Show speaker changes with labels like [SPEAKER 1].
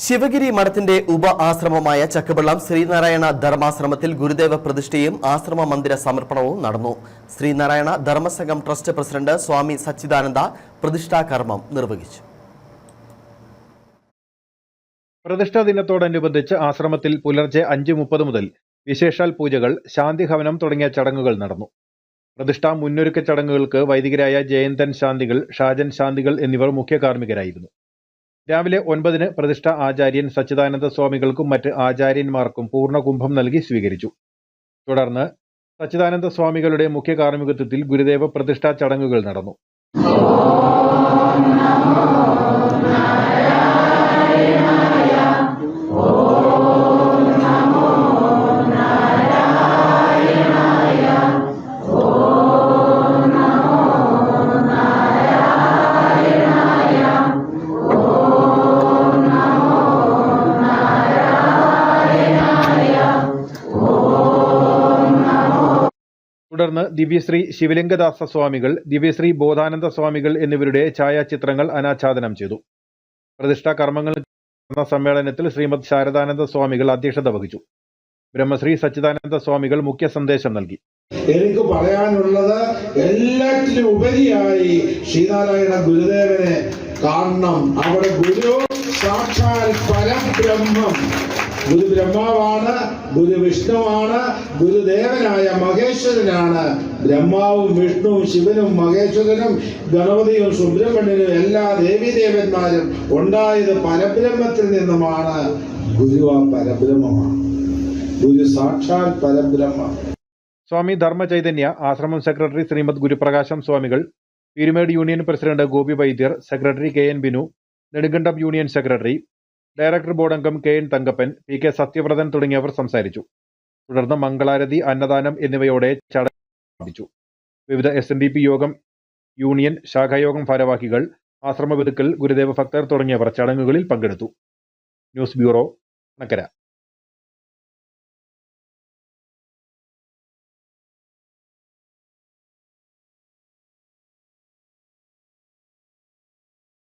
[SPEAKER 1] ശിവഗിരി മഠത്തിന്റെ ഉപ ആശ്രമമായ ചക്കവള്ളം ശ്രീനാരായണ ധർമാശ്രമത്തിൽ ഗുരുദേവ പ്രതിഷ്ഠയും ആശ്രമ മന്ദിര സമർപ്പണവും നടന്നു. ശ്രീനാരായണ ധർമ്മസംഘം ട്രസ്റ്റ് പ്രസിഡന്റ് സ്വാമി സച്ചിദാനന്ദ പ്രതിഷ്ഠാ കർമ്മം നിർവഹിച്ചു.
[SPEAKER 2] പ്രതിഷ്ഠാ ദിനത്തോടനുബന്ധിച്ച് ആശ്രമത്തിൽ പുലർച്ചെ 5:30 മുതൽ വിശേഷാൽ പൂജകൾ, ശാന്തിഹവനം തുടങ്ങിയ ചടങ്ങുകൾ നടന്നു. പ്രതിഷ്ഠാ മുന്നൊരുക്ക ചടങ്ങുകൾക്ക് വൈദികരായ ജയന്തൻ ശാന്തികൾ, ഷാജൻ ശാന്തികൾ എന്നിവർ മുഖ്യ കാർമ്മികരായിരുന്നു. രാവിലെ 9-ന് പ്രതിഷ്ഠ ആചാര്യൻ സച്ചിദാനന്ദ സ്വാമികൾക്കും മറ്റ് ആചാര്യന്മാർക്കും പൂർണ്ണകുംഭം നൽകി സ്വീകരിച്ചു. തുടർന്ന് സച്ചിദാനന്ദ സ്വാമികളുടെ മുഖ്യ കാർമ്മികത്വത്തിൽ ഗുരുദേവ പ്രതിഷ്ഠാ ചടങ്ങുകൾ നടന്നു. തുടർന്ന് ദിവ്യശ്രീ ശിവലിംഗദാസ സ്വാമികൾ, ദിവ്യശ്രീ ബോധാനന്ദ സ്വാമികൾ എന്നിവരുടെ ഛായാചിത്രങ്ങൾ അനാച്ഛാദനം ചെയ്തു. പ്രതിഷ്ഠാ കർമ്മങ്ങൾ നടന്ന സമ്മേളനത്തിൽ ശ്രീമദ് ശാരദാനന്ദ സ്വാമികൾ അധ്യക്ഷത വഹിച്ചു. ബ്രഹ്മശ്രീ സച്ചിദാനന്ദ സ്വാമികൾ മുഖ്യ സന്ദേശം നൽകി.
[SPEAKER 3] എനിക്ക് പറയാനുള്ളത്, എല്ലാറ്റിലും ഉപരിയായി ശ്രീനാരായണ ഗുരുദേവനെ കാണണം. അവിടെ ഗുരു സാക്ഷാൽ പരബ്രഹ്മം, ഗുരു ബ്രഹ്മാവാണ്, ഗുരു വിഷ്ണുവാണ്, ഗുരുദേവനായ മഹേശ്വരനാണ്. ബ്രഹ്മാവും വിഷ്ണുവും ശിവനും മഹേശ്വരനും ഗണപതിയും സുബ്രഹ്മണ്യനും എല്ലാ ദേവീദേവന്മാരും ഉണ്ടായത് പരബ്രഹ്മത്തിൽ നിന്നുമാണ്. ഗുരു ആ പരബ്രഹ്മമാണ്, ഗുരു സാക്ഷാൽ പരബ്രഹ്മം.
[SPEAKER 2] സ്വാമി ധർമ്മചൈതന്യ ആശ്രമം സെക്രട്ടറി ശ്രീമദ് ഗുരുപ്രകാശം സ്വാമികൾ, Peerumedu union president Gopi Vaidyar, secretary KN Binu, Nedumkandam union secretary, director board അംഗം KN തങ്കപ്പൻ, PK സത്യവ്രതൻ തുടങ്ങിയവർ സംസാരിച്ചു. തുടർന്ന് മംഗളാരതി, അന്നദാനം എന്നിവയോടെ ചടങ്ങ് സമാപിച്ചു. വിവിധ SNDP യോഗം, യൂണിയൻ ശാഖായോഗം ഭാരവാഹികൾ, ആശ്രമ ബന്ധുക്കൾ, ഗുരുദേവ ഭക്തർ തുടങ്ങിയവർ ചടങ്ങുകളിൽ പങ്കെടുത്തു. News bureau, Nakkara.